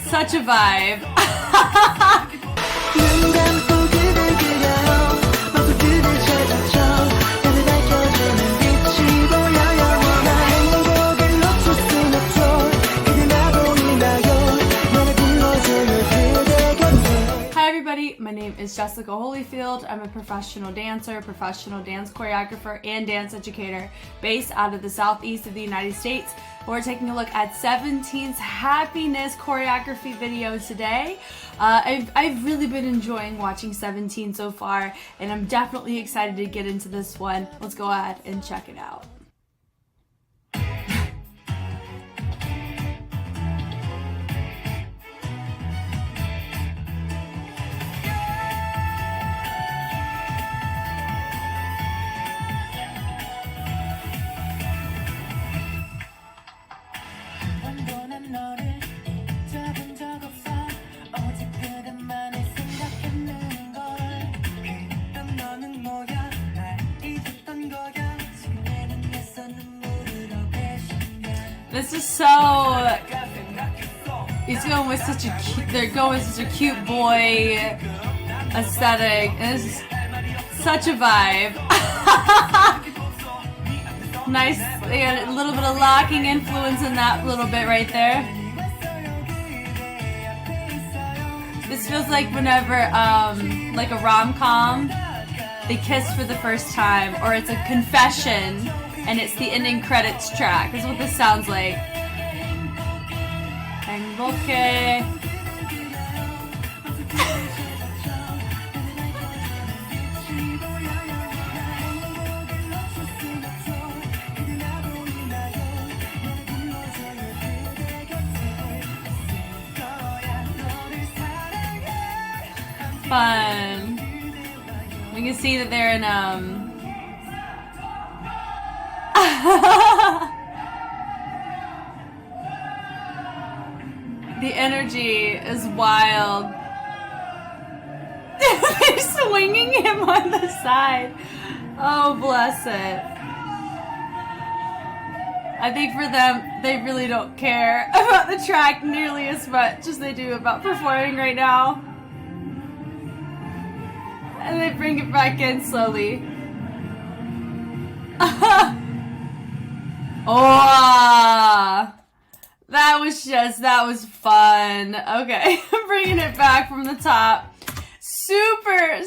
Such a vibe. My name is Jessica Holyfield. I'm a professional dancer, professional dance choreographer, and dance educator based out of the southeast of the United States. We're taking a look at 17's Happiness choreography video today. I've really been enjoying watching 17 so far, and I'm definitely excited to get into this one. Let's go ahead and check it out. This is so, he's going with such a cute, they're going with such a cute boy aesthetic, and this is such a vibe. Nice, they got a little bit of locking influence in that little bit right there. This feels like whenever, like a rom-com, they kiss for the first time, or it's a confession, and it's the ending credits track. This is what this sounds like. Okay. Fun. We can see that they're in the energy is wild. They're swinging him on the side. Oh, bless it. I think for them, they really don't care about the track nearly as much as they do about performing right now. And they bring it back in slowly. Oh, that was fun. Okay, I'm bringing it back from the top. Super,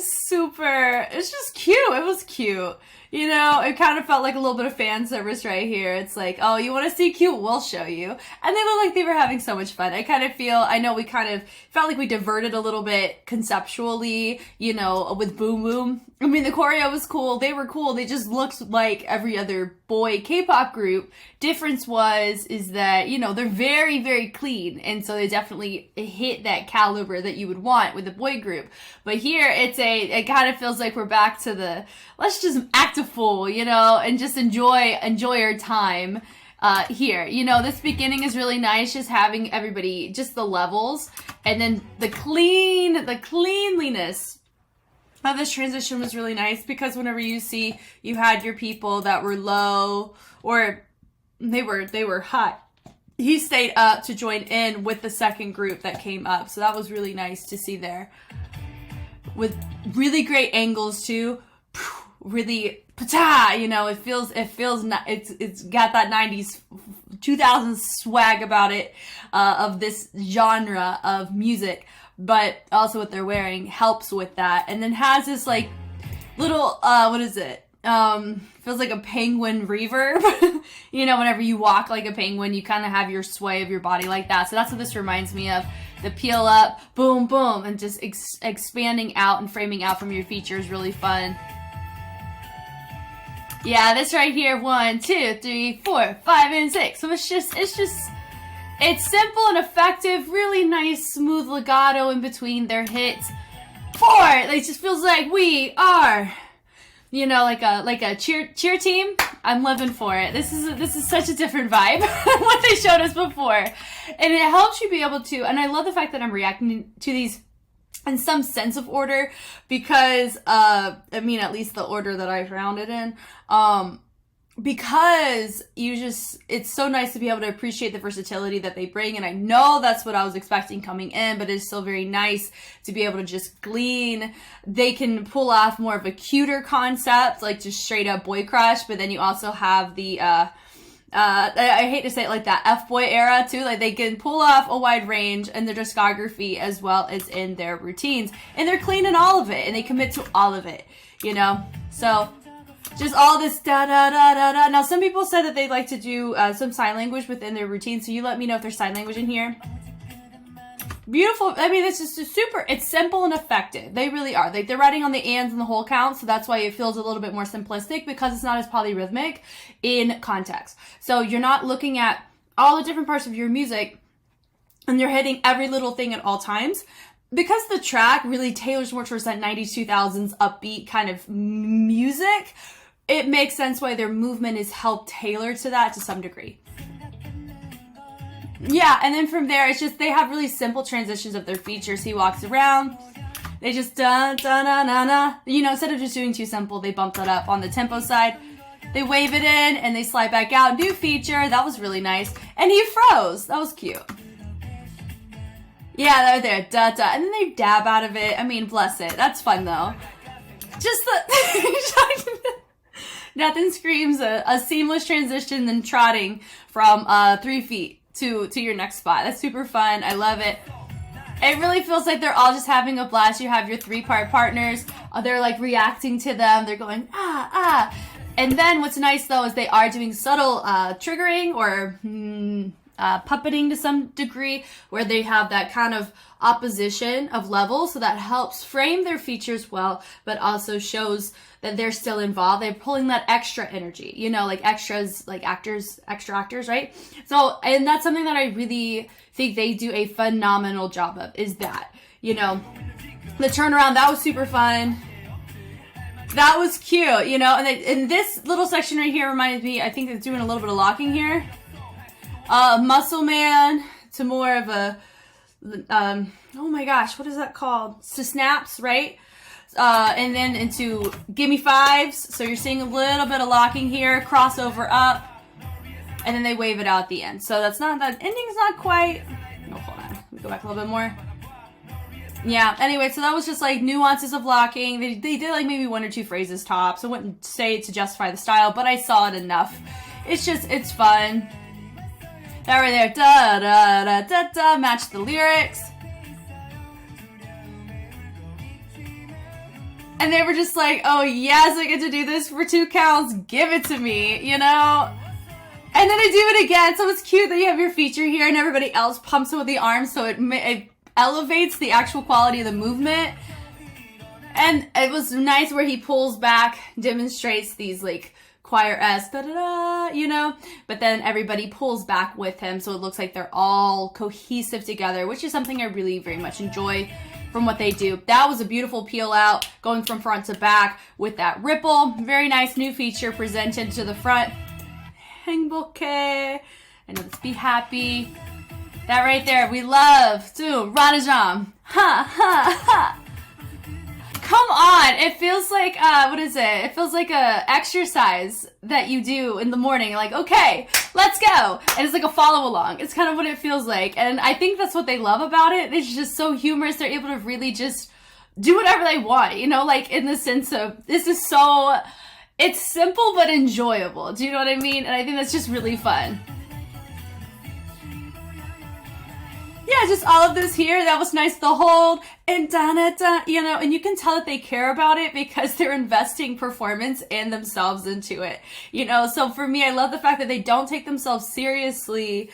it's just cute. It was cute. You know, it kind of felt like a little bit of fan service right here. It's like, oh, you want to see cute? We'll show you. And they look like they were having so much fun. I know we kind of felt like we diverted a little bit conceptually, you know, with Boom Boom. I mean, the choreo was cool. They were cool. They just looked like every other boy K-pop group. Difference is that, you know, they're very, very clean. And so they definitely hit that caliber that you would want with a boy group. But here, it kind of feels like we're back to the, let's just act a fool, you know, and just enjoy our time here. You know, this beginning is really nice, just having everybody, just the levels, and then the cleanliness of this transition was really nice, because whenever you had your people that were low, or they were high, he stayed up to join in with the second group that came up. So that was really nice to see there, with really great angles too. Really, you know, it's got that 90s, 2000s swag about it, of this genre of music, but also what they're wearing helps with that. And then has this like little, what is it? Feels like a penguin reverb. You know, whenever you walk like a penguin, you kind of have your sway of your body like that. So that's what this reminds me of. The peel up, boom, boom, and just expanding out and framing out from your features, really fun. Yeah, this right here, 1, 2, 3, 4, 5, and 6. So it's simple and effective, really nice, smooth legato in between their hits. 4, it just feels like we are, you know, like a cheer team. I'm living for it. This is such a different vibe than what they showed us before. And it helps you be able to, and I love the fact that I'm reacting to these in some sense of order, because, I mean, at least the order that I found it in, because it's so nice to be able to appreciate the versatility that they bring. And I know that's what I was expecting coming in, but it's still very nice to be able to just glean. They can pull off more of a cuter concept, like just straight up boy crush, but then you also have the, I hate to say it like that, F-boy era too. Like they can pull off a wide range in their discography as well as in their routines. And they're clean in all of it, and they commit to all of it, you know? So just all this da-da-da-da-da. Now, some people said that they'd like to do some sign language within their routine, so you let me know if there's sign language in here. Beautiful. I mean, it's just it's simple and effective. They really are. Like, they're writing on the ands and the whole count, so that's why it feels a little bit more simplistic, because it's not as polyrhythmic in context. So you're not looking at all the different parts of your music, and you're hitting every little thing at all times. Because the track really tailors more towards that 90s, 2000s upbeat kind of music, it makes sense why their movement is helped tailor to that to some degree. Yeah, and then from there, it's just they have really simple transitions of their features. He walks around, they just da-na-na-na. You know, instead of just doing too simple, they bump that up on the tempo side. They wave it in, and they slide back out. New feature, that was really nice. And he froze, that was cute. Yeah, they're there, da-da. And then they dab out of it. I mean, bless it. That's fun, though. Just the... Nothing screams a seamless transition than trotting from 3 feet to your next spot. That's super fun. I love it. It really feels like they're all just having a blast. You have your 3-part partners. They're like reacting to them. They're going, ah, ah. And then what's nice, though, is they are doing subtle triggering or puppeting to some degree, where they have that kind of opposition of levels, so that helps frame their features well, but also shows that they're still involved. They're pulling that extra energy, you know, like extras, like extra actors, right? So, and that's something that I really think they do a phenomenal job of, is that, you know, the turnaround, that was super fun. That was cute, you know, and this little section right here reminded me, I think it's doing a little bit of locking here. Muscle Man to more of a, oh my gosh, what is that called? To snaps, right? And then into gimme fives. So you're seeing a little bit of locking here, crossover up, and then they wave it out at the end. So that ending's not quite, no, hold on, let me go back a little bit more. Yeah, anyway, so that was just like nuances of locking. They did like maybe 1 or 2 phrases tops. I wouldn't say it to justify the style, but I saw it enough. It's fun. That right there, da da da da da, match the lyrics. And they were just like, oh yes, I get to do this for 2 counts, give it to me, you know? And then I do it again, so it's cute that you have your feature here and everybody else pumps it with the arms, so it elevates the actual quality of the movement. And it was nice where he pulls back, demonstrates these like choir-esque, da-da-da, you know, but then everybody pulls back with him, so it looks like they're all cohesive together, which is something I really very much enjoy from what they do. That was a beautiful peel out, going from front to back with that ripple. Very nice new feature presented to the front. 행복해. And let's be happy. That right there, we love to Ranajam. Ha, ha, ha. Come on, it feels like, what is it? It feels like a exercise that you do in the morning. Like, okay, let's go. And it's like a follow along. It's kind of what it feels like. And I think that's what they love about it. It's just so humorous. They're able to really just do whatever they want, you know, like in the sense of, this is so, it's simple but enjoyable. Do you know what I mean? And I think that's just really fun. Yeah, just all of this here, that was nice to hold, and da-da-da, you know, and you can tell that they care about it because they're investing performance and themselves into it, you know. So for me, I love the fact that they don't take themselves seriously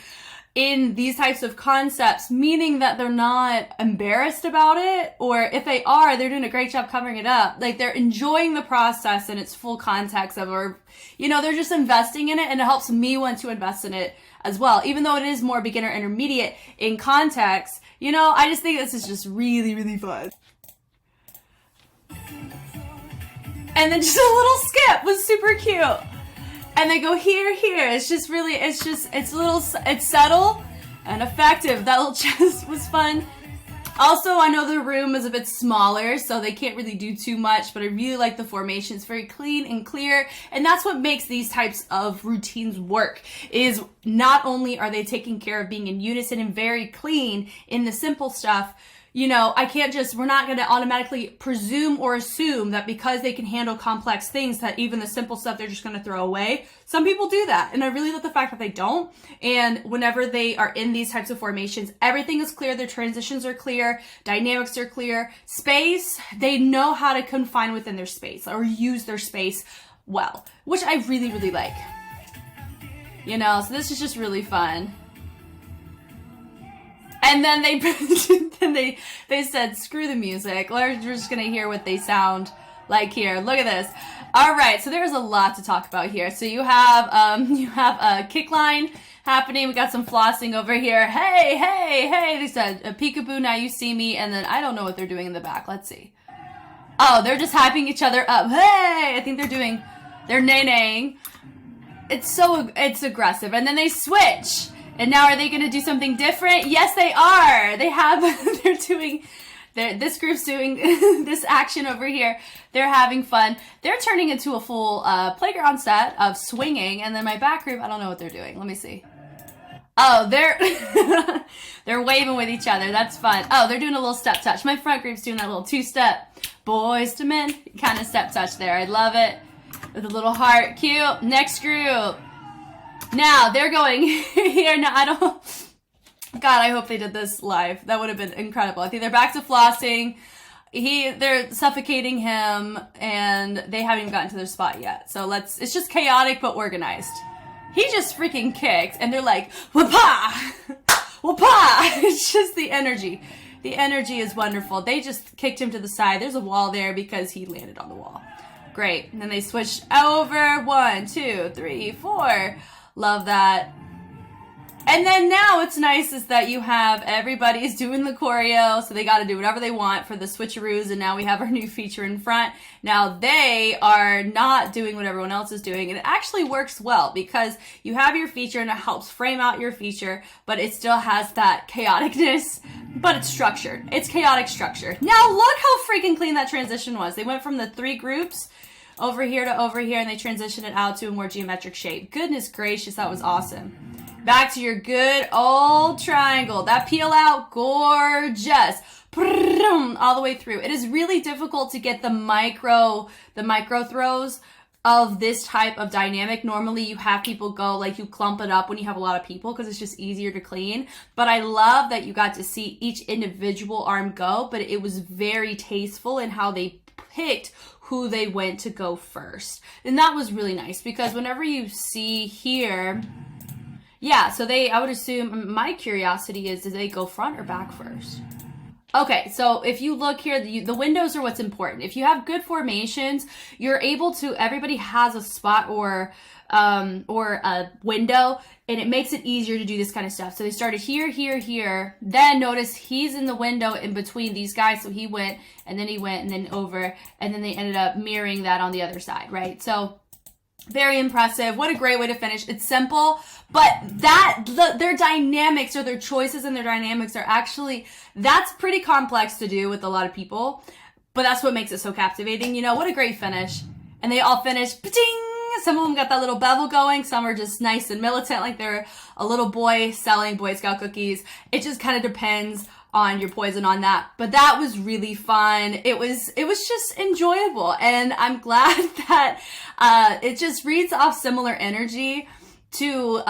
in these types of concepts, meaning that they're not embarrassed about it, or if they are, they're doing a great job covering it up. Like, they're enjoying the process in its full context of, or, you know, they're just investing in it, and it helps me want to invest in it as well. Even though it is more beginner intermediate in context, you know, I just think this is just really, really fun. And then just a little skip was super cute. And they go here, here. It's just really, it's subtle and effective. That little chest was fun. Also, I know the room is a bit smaller, so they can't really do too much, but I really like the formation. It's very clean and clear, and that's what makes these types of routines work, is not only are they taking care of being in unison and very clean in the simple stuff, you know, we're not going to automatically presume or assume that because they can handle complex things that even the simple stuff they're just going to throw away. Some people do that, and I really love the fact that they don't. And whenever they are in these types of formations, everything is clear, their transitions are clear, dynamics are clear, space, they know how to confine within their space or use their space well, which I really, really like. You know, so this is just really fun. And then they said, screw the music. We're just going to hear what they sound like here. Look at this. All right, so there's a lot to talk about here. So you have a kick line happening. We got some flossing over here. Hey, hey, hey. They said, peekaboo, now you see me. And then I don't know what they're doing in the back. Let's see. Oh, they're just hyping each other up. Hey, I think they're nay-naying. It's aggressive. And then they switch. And now are they going to do something different? Yes, they are. This group's doing this action over here. They're having fun. They're turning into a full playground set of swinging. And then my back group, I don't know what they're doing. Let me see. Oh, they're waving with each other. That's fun. Oh, they're doing a little step touch. My front group's doing that little two-step boys to men kind of step touch there. I love it. With a little heart. Cute. Next group. Now, they're going here. Now, God, I hope they did this live. That would have been incredible. I think they're back to flossing. They're suffocating him, and they haven't even gotten to their spot yet. So it's just chaotic, but organized. He just freaking kicked, and they're like, whoop-ah! Whoop-ah! It's just the energy. The energy is wonderful. They just kicked him to the side. There's a wall there because he landed on the wall. Great. And then they switched over. 1, 2, 3, 4. Love that. And then now what's nice is that you have everybody's doing the choreo, so they got to do whatever they want for the switcheroos, and now we have our new feature in front. Now they are not doing what everyone else is doing, and it actually works well because you have your feature and it helps frame out your feature, but it still has that chaoticness, but it's structured. It's chaotic structure. Now look how freaking clean that transition was. They went from the 3 groups over here to over here, and they transitioned it out to a more geometric shape. Goodness gracious, that was awesome. Back to your good old triangle. That peel out, gorgeous. All the way through. It is really difficult to get the micro throws of this type of dynamic. Normally you have people go, like, you clump it up when you have a lot of people because it's just easier to clean. But I love that you got to see each individual arm go, but it was very tasteful in how they picked who they went to go first. And that was really nice because whenever you see here, yeah, so I would assume, my curiosity is, do they go front or back first? Okay, so if you look here, the windows are what's important. If you have good formations, you're able to, everybody has a spot or a window, and it makes it easier to do this kind of stuff. So they started here, here, here. Then notice he's in the window in between these guys. So he went, and then he went, and then over, and then they ended up mirroring that on the other side, right? So very impressive. What a great way to finish. It's simple, but their dynamics, or their choices and their dynamics, are actually, that's pretty complex to do with a lot of people, but that's what makes it so captivating. You know, what a great finish. And they all finished, pa-ting! Some of them got that little bevel going. Some are just nice and militant, like they're a little boy selling Boy Scout cookies. It just kind of depends on your poison on that. But that was really fun. It was just enjoyable. And I'm glad that it just reads off similar energy to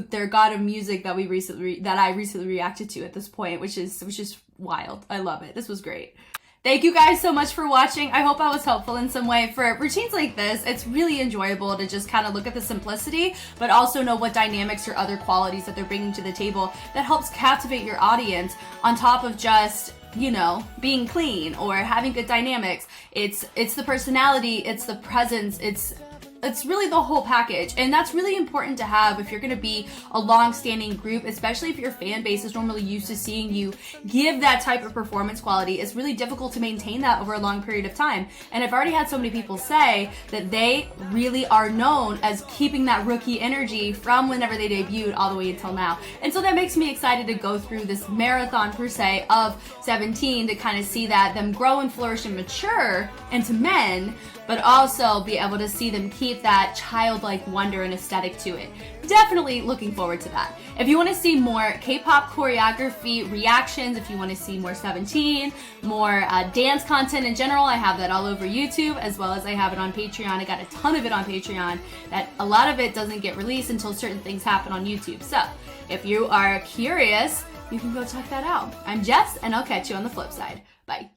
their God of Music that I recently reacted to at this point, which is wild. I love it. This was great. Thank you guys so much for watching. I hope I was helpful in some way. For routines like this, it's really enjoyable to just kind of look at the simplicity, but also know what dynamics or other qualities that they're bringing to the table that helps captivate your audience on top of just, you know, being clean or having good dynamics. It's the personality, it's the presence, it's it's really the whole package, and that's really important to have if you're going to be a long-standing group, especially if your fan base is normally used to seeing you give that type of performance quality. It's really difficult to maintain that over a long period of time. And I've already had so many people say that they really are known as keeping that rookie energy from whenever they debuted all the way until now. And so that makes me excited to go through this marathon per se of 17 to kind of see that them grow and flourish and mature into men, but also be able to see them keep that childlike wonder and aesthetic to it. Definitely looking forward to that. If you want to see more K-pop choreography reactions, if you want to see more 17, more dance content in general, I have that all over YouTube, as well as I have it on Patreon. I got a ton of it on Patreon. That a lot of it doesn't get released until certain things happen on YouTube. So if you are curious, you can go check that out. I'm Jess, and I'll catch you on the flip side. Bye.